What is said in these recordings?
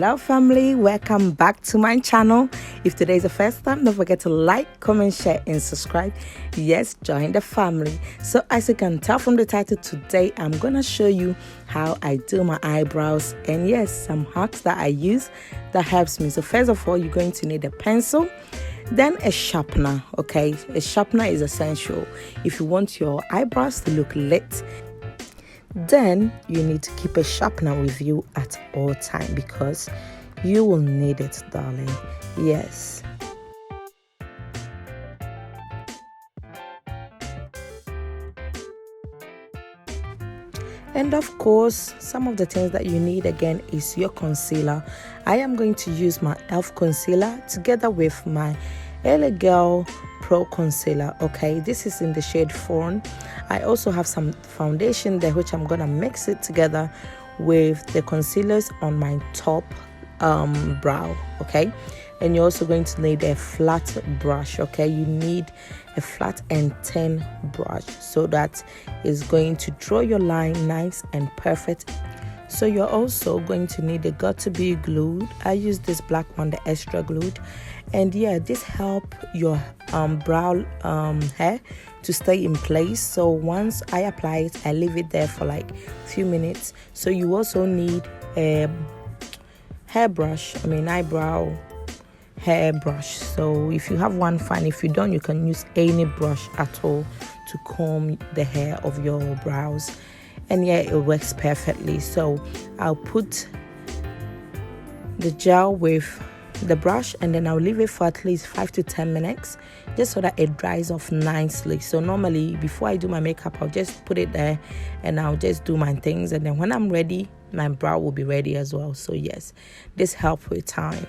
Hello family, welcome back to my channel. If today is the first time, don't forget to like, comment, share and subscribe. Yes, join the family. So as you can tell from the title, today I'm gonna show you how I do my eyebrows, and yes, some hacks that I use that helps me. So first of all, you're going to need a pencil, then a sharpener. Okay, a sharpener is essential if you want your eyebrows to look lit. Then you need to keep a sharpener with you at all time because you will need it, darling. Yes. And of course, some of the things that you need again is your concealer. I am going to use my e.l.f. concealer together with my LA Girl Pro concealer. Okay, this is in the shade Fawn. I also have some foundation there which I'm gonna mix it together with the concealers on my top brow. Okay, and you're also going to need a flat brush. Okay, you need a flat and thin brush so that is going to draw your line nice and perfect. So you're also going to need a got2b glue. I use this black one, the extra glued, and yeah, this help your brow hair to stay in place. So once I apply it, I leave it there for like a few minutes. So you also need a eyebrow hair brush. So if you have one, fine. If you don't, you can use any brush at all to comb the hair of your brows, and yeah, it works perfectly. So I'll put the gel with the brush and then I'll leave it for at least 5 to 10 minutes just so that it dries off nicely. So normally before I do my makeup, I'll just put it there and I'll just do my things, and then when I'm ready, my brow will be ready as well. So yes, this helps with time.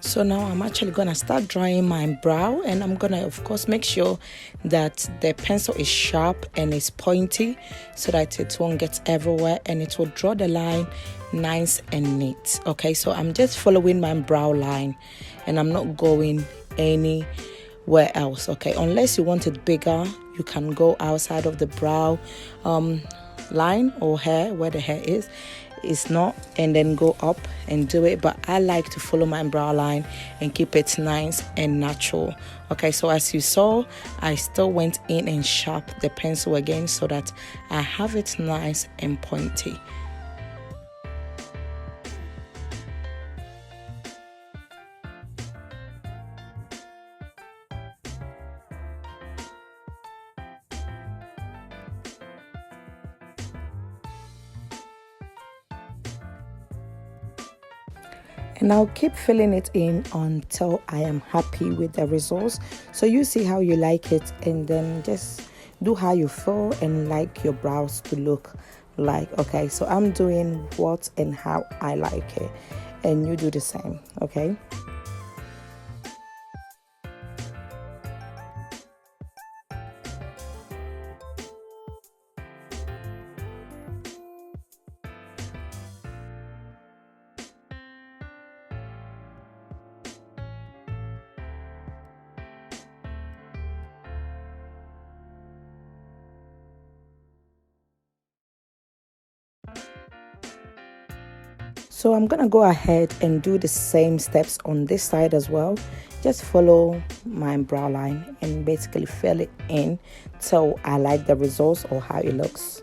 So now I'm actually gonna start drawing my brow, and I'm gonna of course make sure that the pencil is sharp and it's pointy so that it won't get everywhere and it will draw the line nice and neat. Okay, so I'm just following my brow line and I'm not going anywhere else. Okay, unless you want it bigger, you can go outside of the brow line or hair where the hair is not, and then go up and do it. But I like to follow my brow line and keep it nice and natural. Okay, so as you saw, I still went in and sharp the pencil again so that I have it nice and pointy. And I'll keep filling it in until I am happy with the results. So you see how you like it, and then just do how you feel and like your brows to look like. Okay, so I'm doing what and how I like it, and you do the same. Okay. So I'm gonna go ahead and do the same steps on this side as well. Just follow my brow line and basically fill it in till I like the results or how it looks.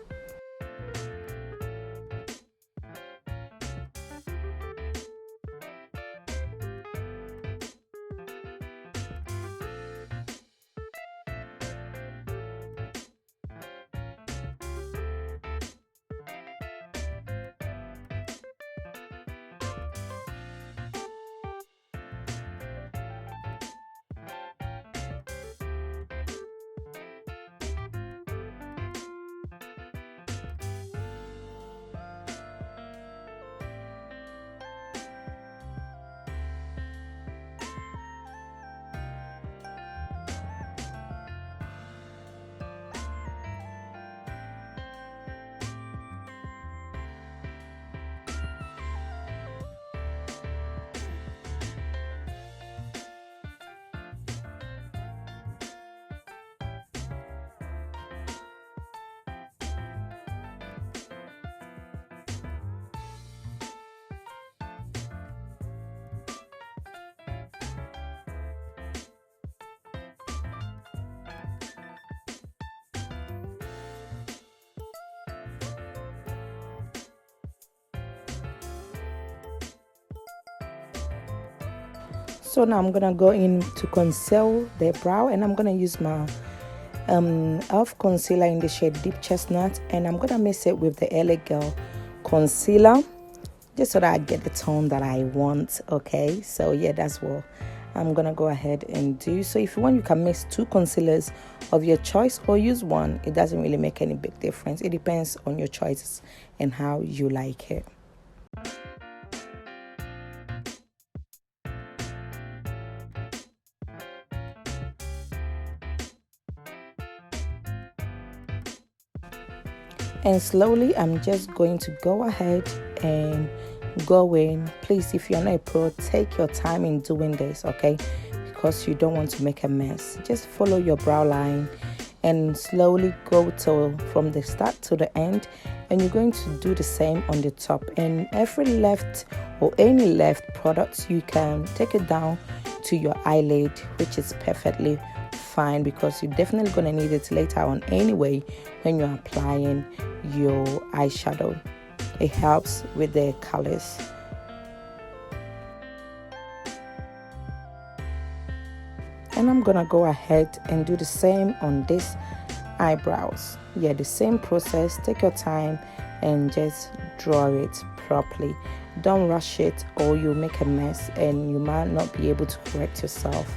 So now I'm gonna go in to conceal the brow, and I'm gonna use my elf concealer in the shade Deep Chestnut, and I'm gonna mix it with the LA Girl concealer just so that I get the tone that I want. Okay, so yeah, that's what I'm gonna go ahead and do. So if you want, you can mix 2 concealers of your choice or use one. It doesn't really make any big difference. It depends on your choices and how you like it. And slowly I'm just going to go ahead and go in. Please, if you're not a pro, take your time in doing this, okay, because you don't want to make a mess. Just follow your brow line and slowly go from the start to the end, and you're going to do the same on the top. And every left or any left products, you can take it down to your eyelid, which is perfectly fine because you're definitely going to need it later on anyway when you're applying your eyeshadow. It helps with the colors. And I'm gonna go ahead and do the same on this eyebrows. Yeah, the same process. Take your time and just draw it properly. Don't rush it or you'll make a mess and you might not be able to correct yourself.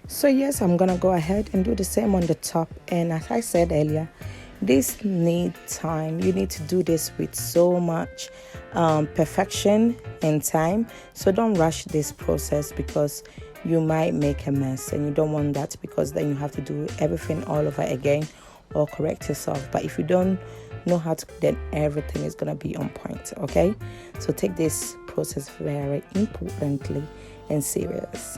So yes, I'm gonna go ahead and do the same on the top. And as I said earlier, this need time. You need to do this with so much perfection and time. So don't rush this process because you might make a mess, and you don't want that because then you have to do everything all over again or correct yourself. But if you don't know how to, then everything is gonna be on point. Okay, so take this process very importantly and serious.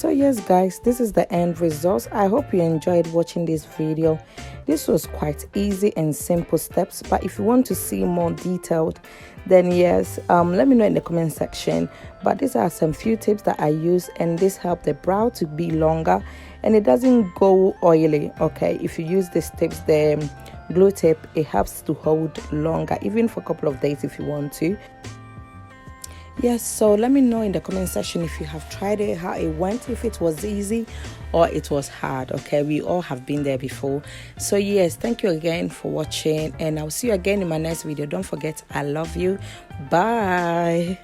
So yes guys, this is the end result. I hope you enjoyed watching this video. This was quite easy and simple steps, but if you want to see more detailed, then yes, let me know in the comment section. But these are some few tips that I use, and this help the brow to be longer and it doesn't go oily. Okay, if you use these tips, the glue tip, it helps to hold longer, even for a couple of days if you want to. Yes, so let me know in the comment section if you have tried it, how it went, if it was easy or it was hard. Okay, we all have been there before. So yes, thank you again for watching, and I'll see you again in my next video. Don't forget, I love you. Bye.